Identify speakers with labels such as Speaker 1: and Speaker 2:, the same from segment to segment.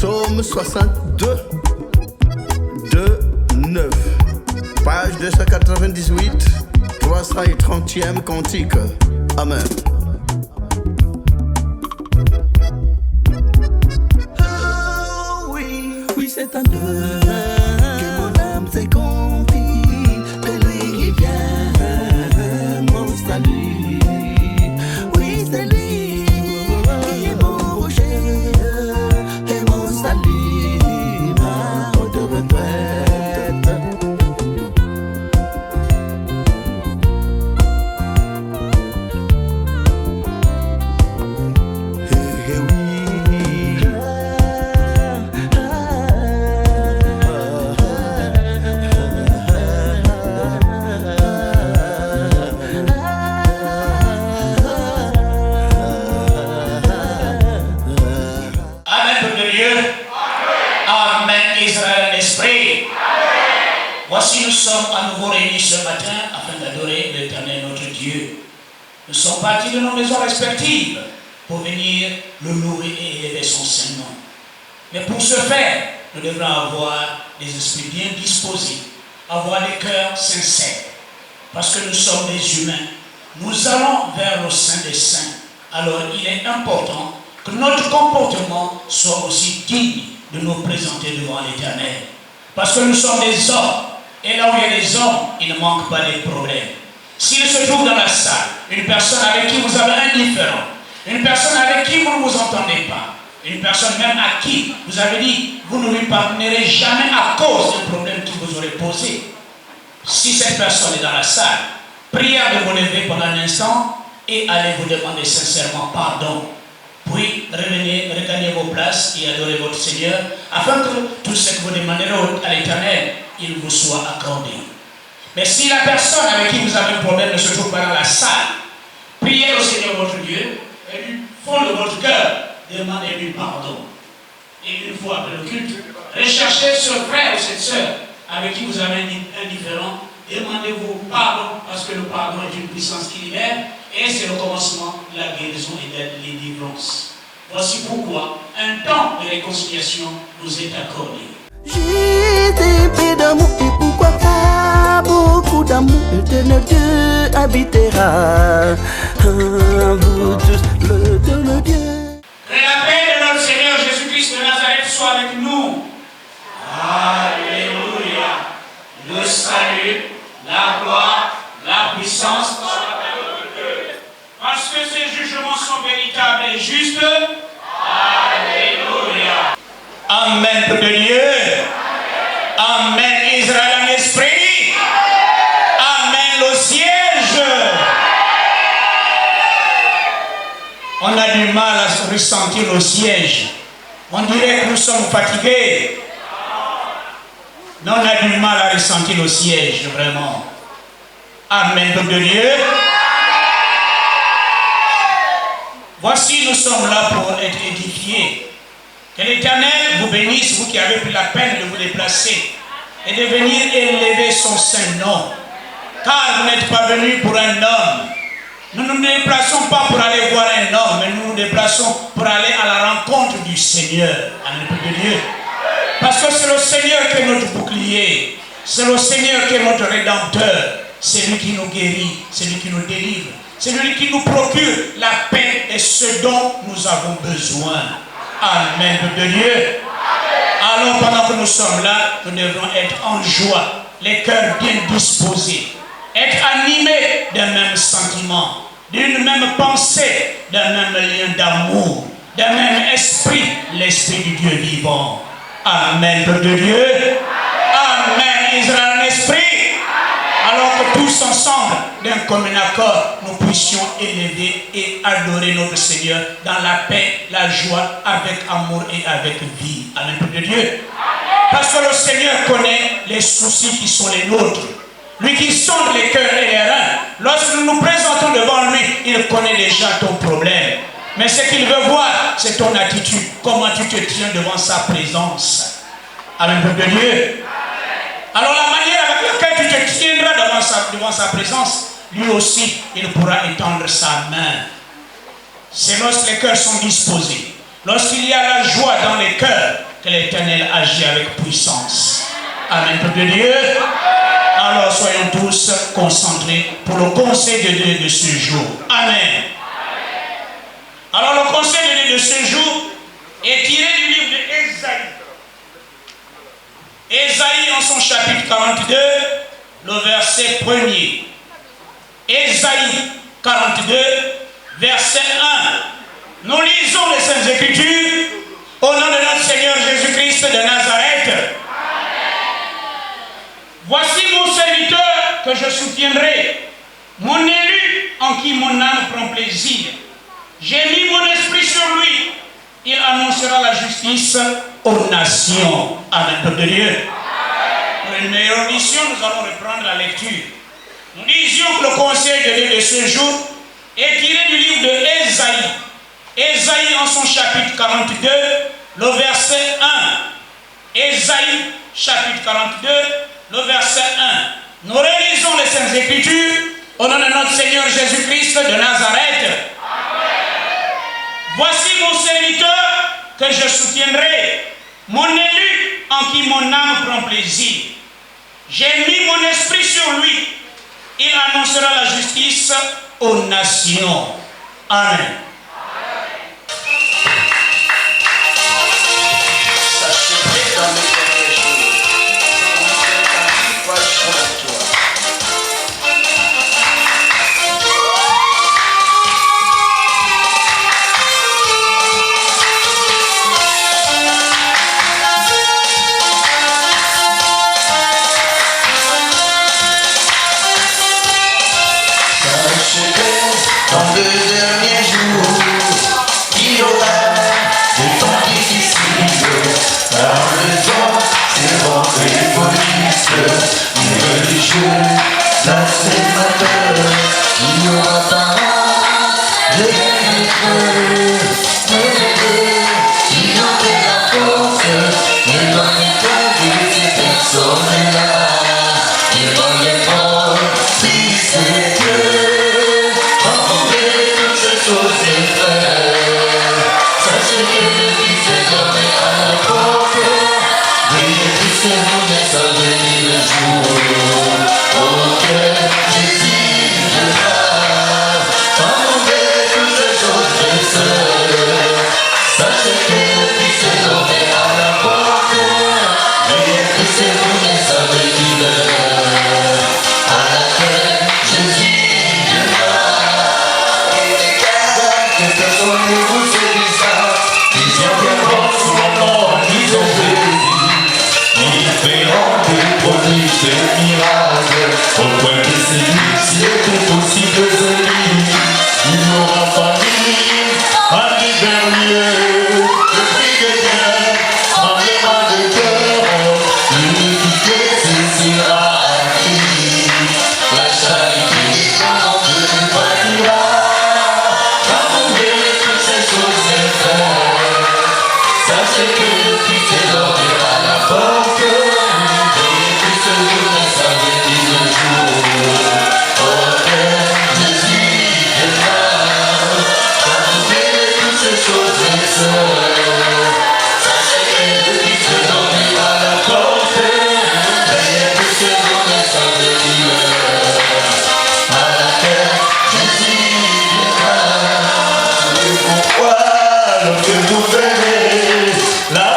Speaker 1: Psaume 62, 9. Page 298, 330e cantique. Amen.
Speaker 2: Oh oui, oui c'est un Dieu que mon âme s'est confiée, de lui qui vient mon salut. Oui c'est lui qui est mon rocher et mon salut, ma haute retraite.
Speaker 3: Voici, nous sommes à nouveau réunis ce matin afin d'adorer l'Éternel notre Dieu. Nous sommes partis de nos maisons respectives pour venir le louer et élever son Saint-Nom. Mais pour ce faire, nous devrons avoir des esprits bien disposés, avoir des cœurs sincères. Parce que nous sommes des humains. Nous allons vers le Saint des Saints. Alors il est important que notre comportement soit aussi digne de nous présenter devant l'Éternel. Parce que nous sommes des hommes. Et là où il y a des hommes, il ne manque pas de problèmes. S'il se trouve dans la salle, une personne avec qui vous avez un différend, une personne avec qui vous ne vous entendez pas, une personne même à qui vous avez dit, vous ne lui pardonnerez jamais à cause d'un problème qui vous aurait posé. Si cette personne est dans la salle, prière de vous lever pendant un instant et allez vous demander sincèrement pardon. Puis revenez, regagnez vos places et adorez votre Seigneur, afin que tout ce que vous demanderez à l'Éternel, il vous soit accordé. Mais si la personne avec qui vous avez un problème ne se trouve pas dans la salle, priez au Seigneur votre Dieu et du fond de votre cœur, demandez-lui pardon. Et une fois après le culte, recherchez ce frère ou cette sœur avec qui vous avez un différend, demandez-vous pardon, parce que le pardon est une puissance qui libère et c'est le commencement de la guérison et de la délivrance. Voici pourquoi un temps de réconciliation nous est accordé.
Speaker 2: J'ai peu d'amour et pourquoi pas beaucoup d'amour, l'éternel Dieu habitera. Vous tous, l'éternel Dieu.
Speaker 3: Que la paix de notre Seigneur Jésus-Christ de Nazareth soit avec nous. Alléluia. Le salut, la gloire, la puissance soit à notre Dieu. Parce que ses jugements sont véritables et justes. Alléluia. Amen, peuple de Dieu. Amen, Israël en esprit. Amen, le siège. On a du mal à ressentir le siège. On dirait que nous sommes fatigués. Mais on a du mal à ressentir le siège, vraiment. Amen, peuple de Dieu. Voici, nous sommes là pour être édifiés. Que l'Éternel vous bénisse, vous qui avez pris la peine de vous déplacer et de venir élever son Saint-Nom. Car vous n'êtes pas venus pour un homme. Nous ne nous déplaçons pas pour aller voir un homme, mais nous nous déplaçons pour aller à la rencontre du Seigneur. Amen, peuple de Dieu. Parce que c'est le Seigneur qui est notre bouclier. C'est le Seigneur qui est notre rédempteur. C'est lui qui nous guérit, c'est lui qui nous délivre. C'est lui qui nous procure la paix et ce dont nous avons besoin. Amen, peuple de Dieu. Alors pendant que nous sommes là, nous devons être en joie, les cœurs bien disposés, être animés d'un même sentiment, d'une même pensée, d'un même lien d'amour, d'un même esprit, l'esprit du Dieu vivant. Amen, peuple de Dieu. Amen, Israël en esprit. Alors que tous ensemble, d'un commun accord, nous puissions élever et adorer notre Seigneur dans la paix, la joie, avec amour et avec vie. Amen, peuple de Dieu. Parce que le Seigneur connaît les soucis qui sont les nôtres. Lui qui sonde les cœurs et les reins. Lorsque nous nous présentons devant lui, il connaît déjà ton problème. Mais ce qu'il veut voir, c'est ton attitude. Comment tu te tiens devant sa présence. Amen, peuple de Dieu. Alors la manière avec laquelle tu te tiendras devant sa présence, lui aussi, il pourra étendre sa main. C'est lorsque les cœurs sont disposés, lorsqu'il y a la joie dans les cœurs, que l'Éternel agit avec puissance. Amen, peuple de Dieu. Alors soyons tous concentrés pour le conseil de Dieu de ce jour. Amen. Alors le conseil de Dieu de ce jour est tiré du livre d'Ésaïe. Ésaïe en son chapitre 42, le verset 1er. Ésaïe 42, verset 1. Nous lisons les Saintes Écritures au nom de notre Seigneur Jésus-Christ de Nazareth. Voici mon serviteur que je soutiendrai, mon élu en qui mon âme prend plaisir. J'ai mis mon esprit sur lui. Il annoncera la justice aux nations. Amen, peuple de Dieu. Pour une meilleure mission, nous allons reprendre la lecture. Nous disions que le conseil de Dieu de ce jour est tiré du livre de Ésaïe. Ésaïe en son chapitre 42, le verset 1. Ésaïe chapitre 42, le verset 1. Nous réalisons les Saintes Écritures au nom de notre Seigneur Jésus-Christ de Nazareth. Voici mon serviteur que je soutiendrai, mon élu en qui mon âme prend plaisir. J'ai mis mon esprit sur lui. Il annoncera la justice aux nations. Amen.
Speaker 1: Sachez dans mes derniers jours, dans les derniers jours, il y aura des temps difficiles, par les hommes, c'est ventre et police, les religieux, blasphémateurs, il n'y aura pas de il y aura la force, éloignez-toi de ces personnes-là, éloignez-toi, si c'est Dieu. Sachez que le Fils est dormi à la porte. Veuillez tous vous mettre à venir le jour auquel Jésus viendra. Attendez toutes ces choses de seules. Sachez que le Fils est dormi à la porte. Veuillez tous vous mettre à venir le jour à laquelle Jésus viendra. Personne ne vous séduit ça, ils viendront sous mon nom, ils ont plaisir. Ils feront des prodiges, des miracles, au point que s'il était aussi des ennemis. Il n'y aura pas un liberlier, le prix de Dieu, en l'aimant de cœur, l'unité sera acquis, la charité en Dieu partira. Sachez que le Fils est dormi à la porte. Veuillez tous vous mettre à venir le jour auquel Jésus viendra. Attendez toutes ces choses seules. Sachez que le Fils est dormi à la porte. Veuillez tous vous mettre à venir le jour à laquelle Jésus viendra. C'est pourquoi lorsque vous verrez la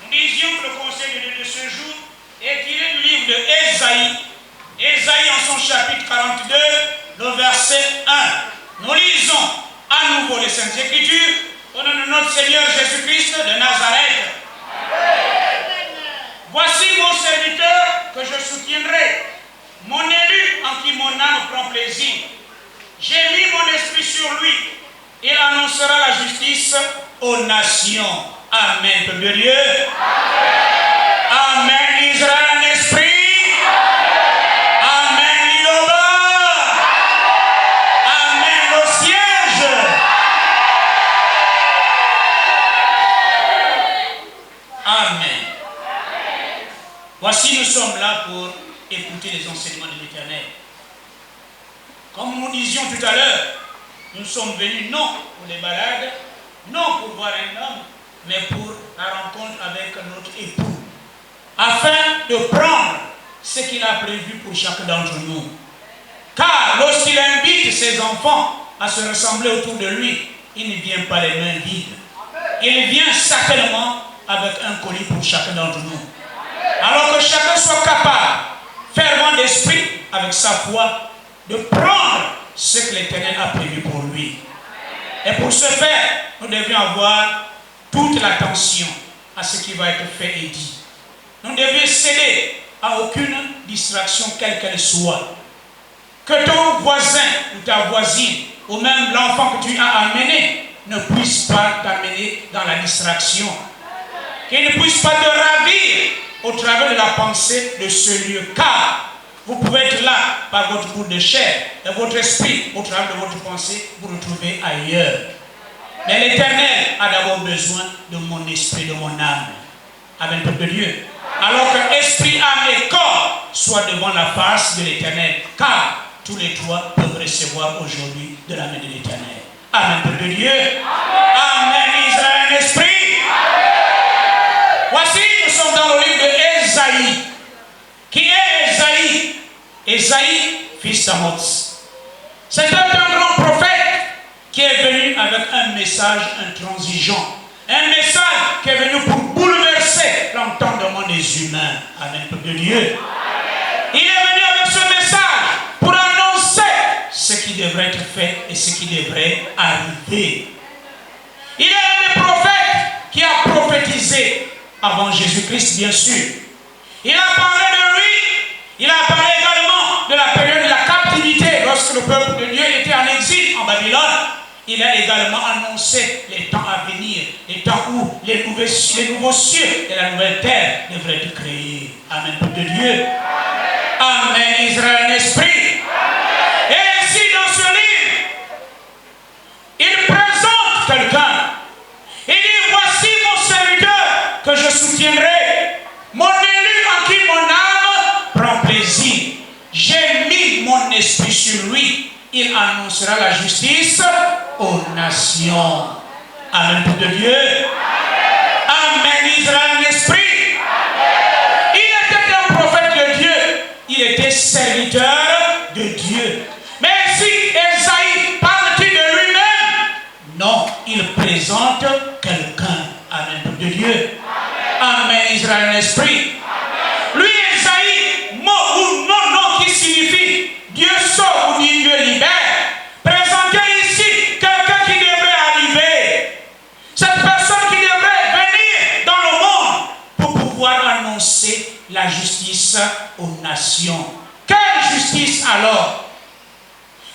Speaker 3: Nous disions que le conseil de Dieu de ce jour est tiré du livre de Ésaïe. Ésaïe en son chapitre 42, le verset 1. Nous lisons à nouveau les Saintes Écritures au nom de notre Seigneur Jésus-Christ de Nazareth. Voici mon serviteur que je soutiendrai, mon élu en qui mon âme prend plaisir. J'ai mis mon esprit sur lui. Il annoncera la justice aux nations. Amen, peuple de Dieu. Amen, Israël en esprit. Amen, Liloba. Amen, le siège. Amen. Voici, nous sommes là pour écouter les enseignements de l'Éternel. Comme nous disions tout à l'heure, nous sommes venus non pour les balades, non pour voir un homme, mais pour la rencontre avec notre époux, afin de prendre ce qu'il a prévu pour chacun d'entre nous. Car lorsqu'il invite ses enfants à se rassembler autour de lui, il ne vient pas les mains vides. Il vient certainement avec un colis pour chacun d'entre nous. Alors que chacun soit capable, fervent d'esprit, avec sa foi, de prendre ce que l'Éternel a prévu pour lui. Et pour ce faire, nous devions avoir toute l'attention à ce qui va être fait et dit. Nous devions céder à aucune distraction, quelle qu'elle soit. Que ton voisin ou ta voisine, ou même l'enfant que tu as amené, ne puisse pas t'amener dans la distraction. Qu'il ne puisse pas te ravir au travers de la pensée de ce lieu. Car vous pouvez être là par votre bout de chair et votre esprit, au travers de votre pensée, vous retrouver ailleurs. Mais l'Éternel a d'abord besoin de mon esprit, de mon âme. Amen, peuple de Dieu. Alors que esprit, âme et corps soient devant la face de l'Éternel. Car tous les trois peuvent recevoir aujourd'hui de la main de l'Éternel. Amen, peuple de Dieu. Amen, Israël, esprit. Voici, nous sommes dans le livre de Ésaïe. Qui est Ésaïe? Ésaïe, fils d'Amoz. C'est un grand prophète qui est venu avec un message intransigeant. Un message qui est venu pour bouleverser l'entendement des humains. Amen, peuple de Dieu. Il est venu avec ce message pour annoncer ce qui devrait être fait et ce qui devrait arriver. Il est un des prophètes qui a prophétisé avant Jésus-Christ, bien sûr. Il a parlé de lui. Il a parlé également de la période de la captivité lorsque le peuple de Dieu était en exil en Babylone. Il a également annoncé les temps à venir, les temps où les nouveaux cieux et la nouvelle terre devraient être créés. Amen, peuple de Dieu. Amen, Israël, esprit. Et ici, dans ce livre, il présente quelqu'un. Il dit, voici mon serviteur que je soutiendrai, mon élu en qui mon âme prend plaisir. J'ai mis mon esprit sur lui. Il annoncera la justice aux nations. Amen, peuple de Dieu. Amen, Israël, l'esprit. Il était un prophète de Dieu. Il était serviteur de Dieu. Mais si Ésaïe parle-t-il de lui-même? Non, il présente quelqu'un. Amen, peuple de Dieu. Amen, Israël, l'esprit. Lui, Ésaïe, mot ou non qui signifie Dieu sauve ou dit Dieu libère. Présentez ici quelqu'un qui devrait arriver. Cette personne qui devrait venir dans le monde pour pouvoir annoncer la justice aux nations. Quelle justice alors?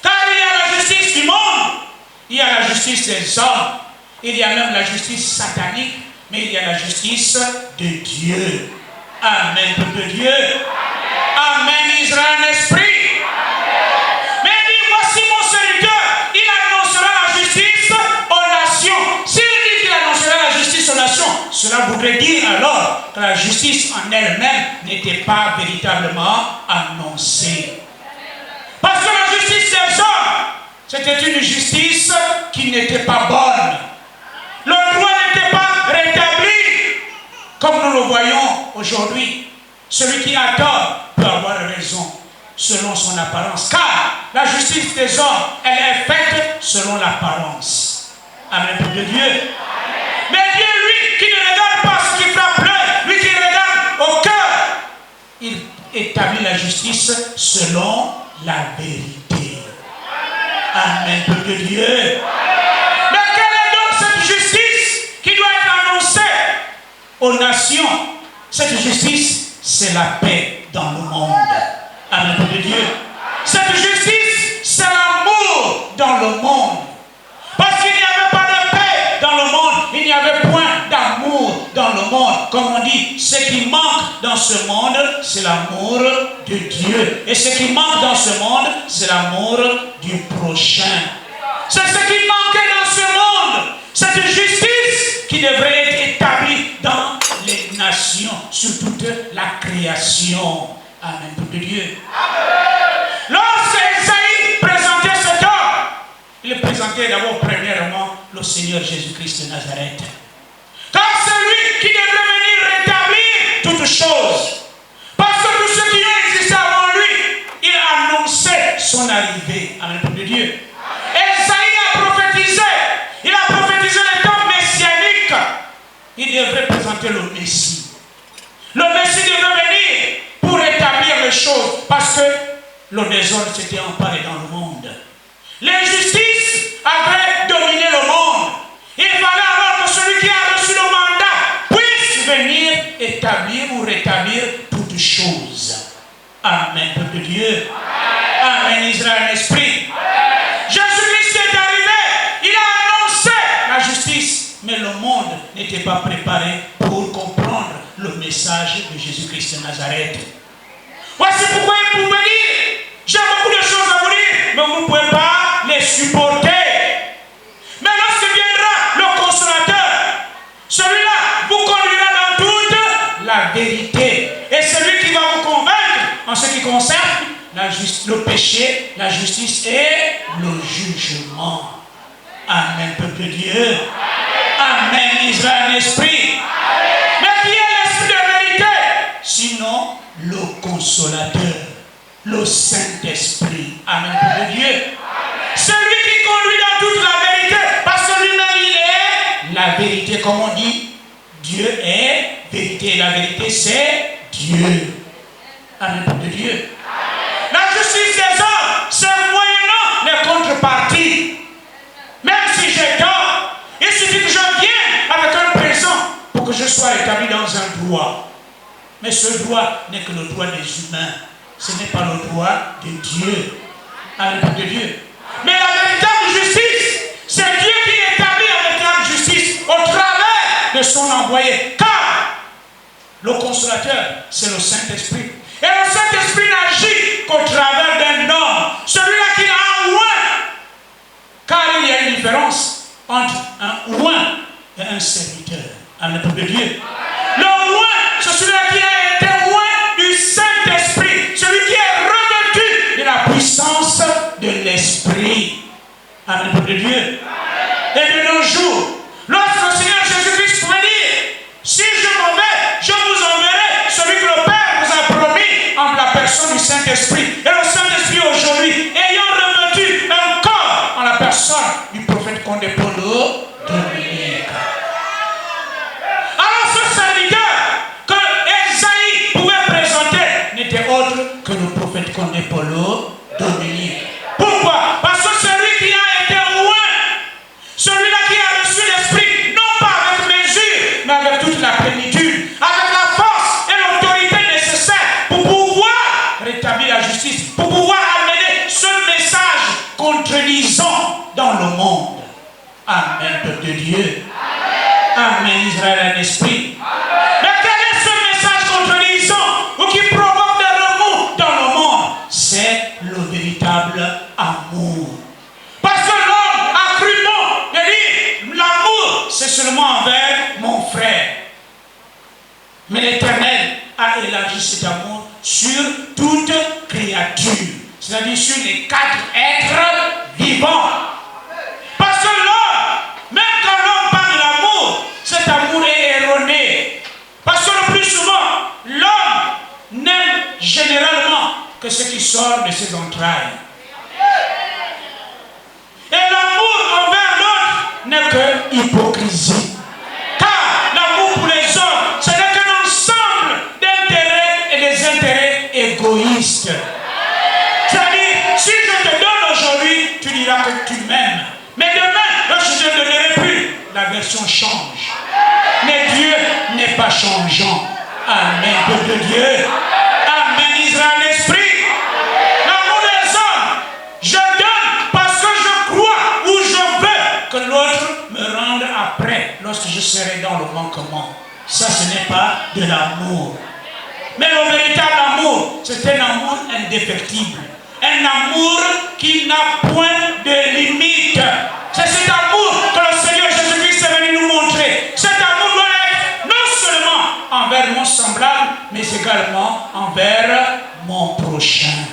Speaker 3: Car il y a la justice du monde, il y a la justice des hommes, il y a même la justice satanique, mais il y a la justice de Dieu. Amen, peuple de Dieu. Amen, Israël, esprit. Mais dit, voici mon serviteur, il annoncera la justice aux nations. S'il dit qu'il annoncera la justice aux nations, cela voudrait dire alors que la justice en elle-même n'était pas véritablement annoncée. Parce que la justice des hommes, c'était une justice qui n'était pas bonne. Le droit n'était pas rétabli. Comme nous le voyons aujourd'hui, celui qui a tort peut avoir raison selon son apparence. Car la justice des hommes, elle est faite selon l'apparence. Amen, peuple de Dieu. Mais Dieu, lui, qui ne regarde pas ce qui frappe l'œil, selon la vérité. Amen, peuple de Dieu. Mais quelle est donc cette justice qui doit être annoncée aux nations? Cette justice, c'est la paix dans le monde. Amen, peuple de Dieu. Cette justice, c'est l'amour dans le monde. Parce qu'il n'y avait pas de paix dans le monde, il n'y avait point d'amour dans le monde. Comme on dit, ce qui manque dans ce monde, c'est l'amour de Dieu. Et ce qui manque dans ce monde, c'est l'amour du prochain. C'est ce qui manquait dans ce monde. Cette justice qui devrait être établie dans les nations, sur toute la création. Amen, peuple de Dieu. Lorsque Esaïe présentait cet homme, il présentait d'abord premièrement le Seigneur Jésus-Christ de Nazareth. Car c'est lui qui devrait venir rétablir toutes choses. Parce que tous ceux qui ont existé avant lui, il annonçait son arrivée. Amen, peuple de Dieu. Esaïe a prophétisé. Il a prophétisé le temps messianique. Il devrait présenter le Messie. Le Messie devait venir pour rétablir les choses. Parce que le désordre s'était emparé dans le monde. L'injustice avait dominé le monde. Il fallait alors que celui qui a reçu le mandat puisse venir établir ou rétablir toutes choses. Amen, peuple de Dieu. Amen, Israël, esprit. Jésus-Christ est arrivé. Il a annoncé la justice. Mais le monde n'était pas préparé pour comprendre le message de Jésus-Christ de Nazareth. Voici pourquoi il pouvait dire, j'ai beaucoup de choses à vous dire, mais vous ne pouvez pas les supporter. Mais lorsque viendra le consolateur, celui-là vous conduira dans toute la vérité. Et celui qui va vous convaincre en ce qui concerne le péché, la justice et le jugement. Amen, peuple de Dieu. Amen, Israël, esprit. Mais qui est l'esprit de vérité? Sinon, le consolateur, le Saint-Esprit. Amen, peuple de Dieu. Celui qui conduit dans toute la vérité, parce que lui-même il est la vérité, comme on dit. Dieu est vérité, et la vérité c'est Dieu. Amen, peuple de Dieu. La justice des hommes, c'est moyennant les contreparties. Même si j'ai tort, il suffit que je vienne avec un présent pour que je sois établi dans un droit. Mais ce droit n'est que le droit des humains. Ce n'est pas le droit de Dieu. Amen, de Dieu. Mais la véritable justice, c'est Dieu qui établit la véritable justice au travers de son envoyé. Car le consolateur, c'est le Saint-Esprit. Et le Saint-Esprit n'agit qu'au travers d'un homme. Celui-là qui a un oint. Car il y a une différence entre un oint et un serviteur. Amen, peuple de Dieu. Le oint, c'est celui qui a été oint du Saint-Esprit. Celui qui est revêtu de la puissance de l'Esprit. Amen, peuple de Dieu. Et de nos jours, lorsque le Seigneur Jésus-Christ pouvait dire, si je m'en vais, je vous enverrai celui que le Père vous a promis en la personne du Saint-Esprit. Et le Saint-Esprit aujourd'hui, ayant revêtu un corps en la personne du prophète Condé Polo Dominique. Alors ce serviteur que Esaïe pouvait présenter n'était autre que le prophète Condé Polo Dominique. Pourquoi? Parce que celui qui a été oint, celui-là qui a reçu l'Esprit, non pas avec mesure, mais avec toute la plénitude, avec la force et l'autorité nécessaires pour pouvoir rétablir la justice, pour pouvoir amener ce message contredisant dans le monde. Amen, peuple de Dieu. Amen, Israël, un esprit. Mais quel est ce message contredisant ou qui provoque des remous dans le monde? C'est le véritable amour. Parce que l'homme a cru bon de dire l'amour, c'est seulement envers mon frère. Mais l'Éternel a élargi cet amour sur toute créature, c'est-à-dire sur les 4 êtres vivants. Parce que l'homme, même quand l'homme parle de l'amour, cet amour est erroné. Parce que le plus souvent, l'homme n'aime généralement que ce qui sort de ses entrailles. Et l'amour envers l'autre n'est que hypocrisie. Car l'amour pour les hommes, ce n'est qu'un ensemble d'intérêts et des intérêts égoïstes. change. Mais Dieu n'est pas changeant. Amen, peuple de Dieu. Amen, Israël, esprit. L'amour des hommes, je donne parce que je crois ou je veux que l'autre me rende après lorsque je serai dans le manquement. Ça, ce n'est pas de l'amour. Mais le véritable amour, c'est un amour indéfectible. Un amour qui n'a point de limite. C'est cet amour que le Seigneur Jésus-Christ est venu nous montrer. Cet amour doit être non seulement envers mon semblable, mais également envers mon prochain.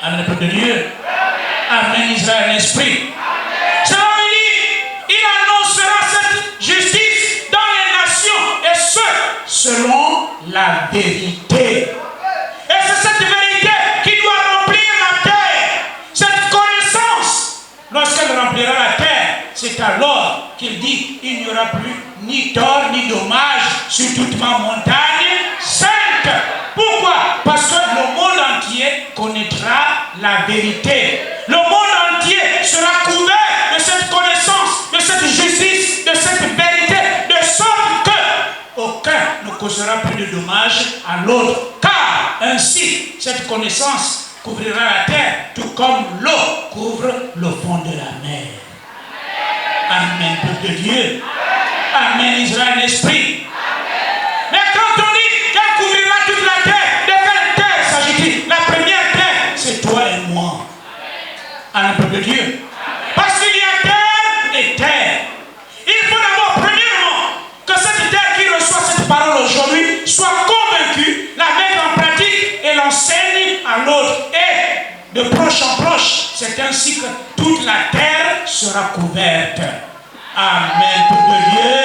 Speaker 3: Amen, peuple de Dieu. Amen, Israël, esprit. Ça veut dire, il annoncera cette justice dans les nations, et ce, selon la vérité. Et c'est cette vérité qui doit remplir la terre. Cette connaissance, lorsqu'elle remplira la terre, c'est alors qu'il dit, il n'y aura plus ni tort ni dommage sur toute ma montagne sainte. Pourquoi? Parce que le monde entier connaîtra la vérité. Le monde entier sera couvert de cette connaissance, de cette justice, de cette vérité, de sorte que aucun ne causera plus de dommages à l'autre. Car ainsi, cette connaissance couvrira la terre, tout comme l'eau couvre le fond de la mer. Amen, peuple de Dieu. Amen, Israël, esprit. Mais quand on dit qu'elle couvrira toute la terre, de quelle terre s'agit-il? La première terre, c'est toi et moi. Amen, peuple de Dieu. Parce qu'il y a terre et terre. Il faut d'abord, premièrement, que cette terre qui reçoit cette parole aujourd'hui soit convaincue, la mettre en pratique et l'enseigne à l'autre. Et de proche en proche, c'est ainsi que toute la terre sera couverte. Amen, peuple de Dieu.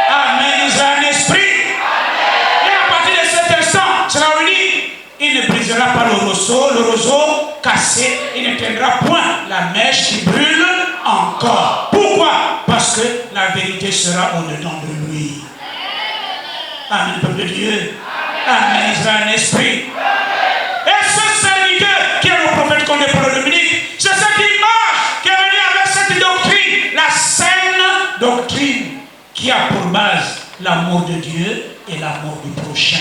Speaker 3: Amen, Israël, esprit. Et à partir de cet instant, cela veut dire, il ne brisera pas le roseau cassé, il ne tiendra point la mèche qui brûle encore. Pourquoi? Parce que la vérité sera au-dedans de lui. Amen, peuple de Dieu. Amen, Israël, esprit. Et ce serviteur qui est le prophète qu'on est pour le Dominique, c'est cette image qui est venue avec cette doctrine, la saine doctrine qui a pour base l'amour de Dieu et l'amour du prochain.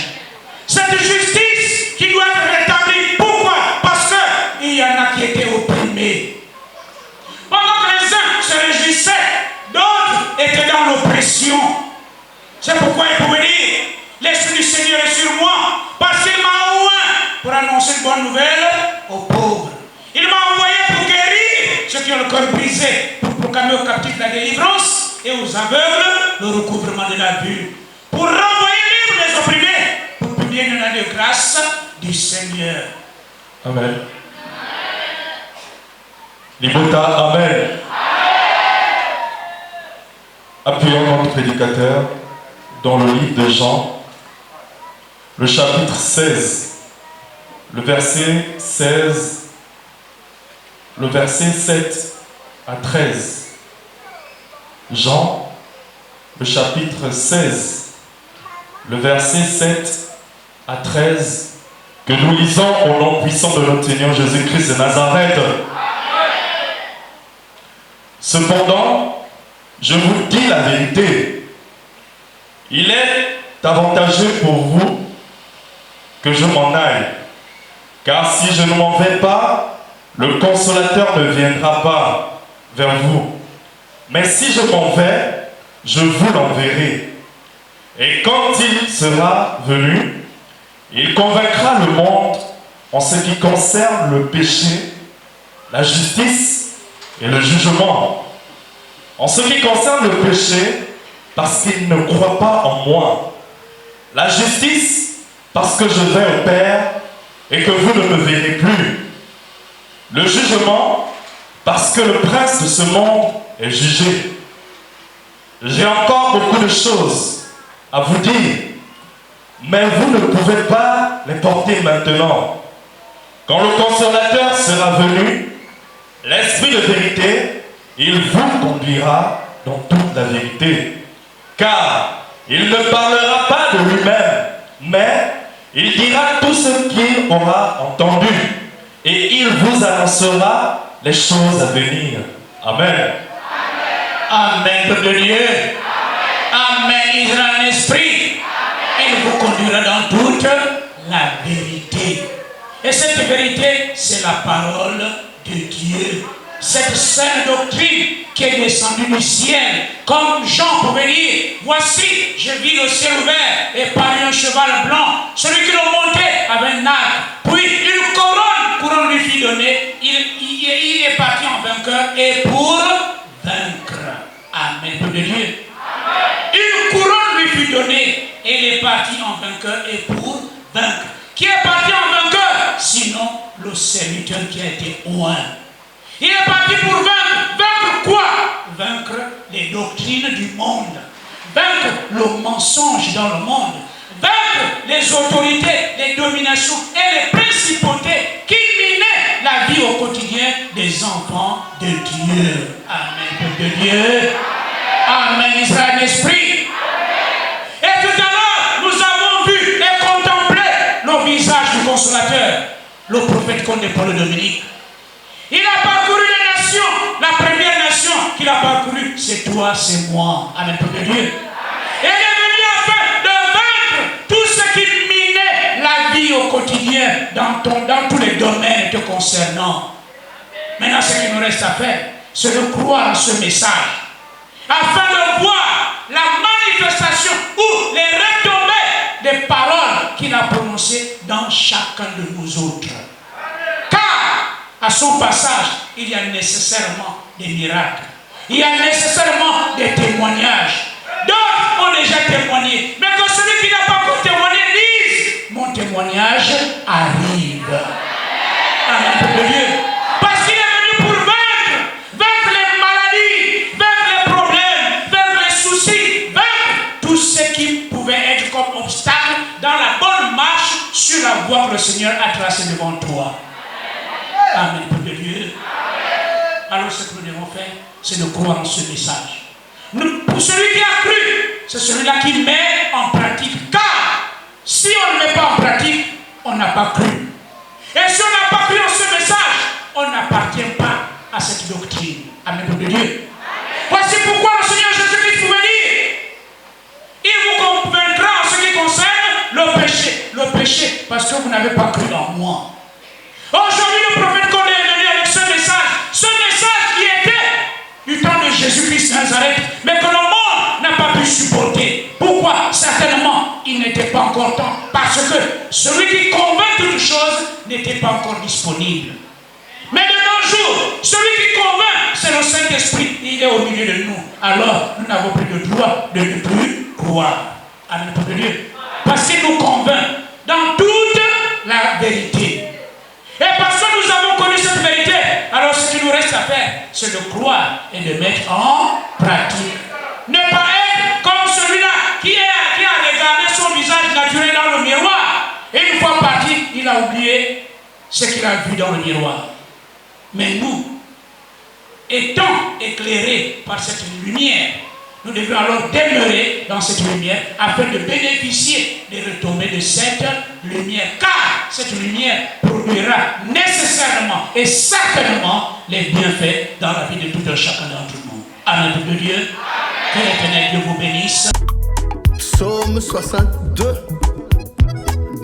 Speaker 3: Cette justice qui doit être rétablie. Pourquoi? Parce qu'il y en a qui étaient opprimés. Pendant que les uns se réjouissaient, d'autres étaient dans l'oppression. C'est pourquoi il pouvait dire, l'Esprit du Seigneur est sur moi, parce qu'il m'a oint pour annoncer une bonne nouvelle aux pauvres. Il m'a envoyé pour guérir ceux qui ont le cœur brisé, pour proclamer aux captifs la délivrance et aux aveugles le recouvrement de la vue, pour renvoyer libres les opprimés, pour publier une année de grâce du Seigneur.
Speaker 1: Amen. Libota, Amen. Appuyons notre prédicateur dans le livre de Jean, le chapitre 16, le verset 16, le verset 7 à 13. Jean, le chapitre 16, le verset 7 à 13, que nous lisons au nom puissant de notre Seigneur Jésus-Christ de Nazareth. Cependant, je vous dis la vérité, il est avantageux pour vous que je m'en aille, car si je ne m'en vais pas, le consolateur ne viendra pas vers vous. Mais si je m'en vais, je vous l'enverrai. Et quand il sera venu, il convaincra le monde en ce qui concerne le péché, la justice et le jugement. En ce qui concerne le péché, parce qu'il ne croit pas en moi. La justice, parce que je vais au Père et que vous ne me verrez plus. Le jugement, parce que le prince de ce monde est jugé. J'ai encore beaucoup de choses à vous dire, mais vous ne pouvez pas les porter maintenant. Quand le consolateur sera venu, l'Esprit de vérité, il vous conduira dans toute la vérité. Car il ne parlera pas de lui-même, mais il dira tout ce qu'il aura entendu. Et il vous annoncera les choses à venir. Amen.
Speaker 3: Amen, peuple de Dieu. Amen, il sera un esprit. Il vous conduira dans toute la vérité. Et cette vérité, c'est la parole de Dieu. Cette sainte doctrine qui est descendue du ciel, comme Jean pouvait dire, voici, je vis le ciel ouvert et parut un cheval blanc. Celui qui le montait avait un arc, puis une couronne lui fut donnée. Il est parti en vainqueur et pour vaincre. Amen, peuple de Dieu. Une couronne lui fut donnée et il est parti en vainqueur et pour vaincre. Qui est parti en vainqueur? Sinon, le serviteur qui a été oint. Il est parti pour vaincre. Vaincre quoi? Vaincre les doctrines du monde. Vaincre le mensonge dans le monde. Vaincre les autorités, les dominations et les principautés qui minaient la vie au quotidien des enfants de Dieu. Amen, peuple de Dieu. Amen, Israël d'esprit. Et tout à l'heure, nous avons vu et contemplé le visage du consolateur, le prophète Condé Paul Dominique. Il a parcouru les nations. La première nation qu'il a parcourue, c'est toi, c'est moi. Amen, peuple de Dieu. Et il est venu afin de vaincre tout ce qui minait la vie au quotidien dans tous les domaines te concernant. Maintenant, ce qu'il nous reste à faire, c'est de croire en ce message, afin de voir la manifestation ou les retombées des paroles qu'il a prononcées dans chacun de nous autres. Car, à son passage, il y a nécessairement des miracles. Il y a nécessairement des témoignages. D'autres ont déjà témoigné. Mais que celui qui n'a pas encore témoigné dise, mon témoignage arrive. Amen, peuple de Dieu. Parce qu'il est venu pour vaincre les maladies, vaincre les problèmes, vaincre les soucis, vaincre tout ce qui pouvait être comme obstacle dans la bonne marche sur la voie que le Seigneur a tracée devant toi. Amen, peuple de Dieu. Alors ce que nous devons faire, c'est de croire en ce message. Pour celui qui a cru, c'est celui-là qui met en pratique. Car si on ne met pas en pratique, on n'a pas cru. Et si on n'a pas cru en ce message, on n'appartient pas à cette doctrine. Amen, peuple de Dieu. Voici pourquoi le Seigneur Jésus-Christ pouvait dire, il vous convaincra en ce qui concerne le péché. Le péché, parce que vous n'avez pas cru en moi. Aujourd'hui, le prophète Condé est venu avec ce message qui était du temps de Jésus-Christ Nazareth, mais que le monde n'a pas pu supporter. Pourquoi? Certainement, il n'était pas encore temps, parce que celui qui convainc toutes choses n'était pas encore disponible. Mais de nos jours, celui qui convainc, c'est le Saint-Esprit, il est au milieu de nous. Alors, nous n'avons plus le droit de ne plus croire. Amen, peuple de Dieu. Parce qu'il nous convainc dans toute la vérité. Et parce que nous avons connu cette vérité, alors ce qu'il nous reste à faire, c'est de croire et de mettre en pratique. Ne pas être comme celui-là qui a regardé son visage naturel dans le miroir. Et une fois parti, il a oublié ce qu'il a vu dans le miroir. Mais nous, étant éclairés par cette lumière, nous devons alors demeurer dans cette lumière afin de bénéficier des retombées de cette lumière. Car cette lumière produira nécessairement et certainement les bienfaits dans la vie de tout un chacun d'entre nous. Amen, de Dieu. Que l'Éternel Dieu vous bénisse.
Speaker 2: Psaume 62,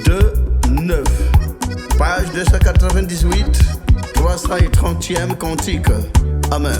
Speaker 2: 2, 9. Page 298, 330e cantique. Amen.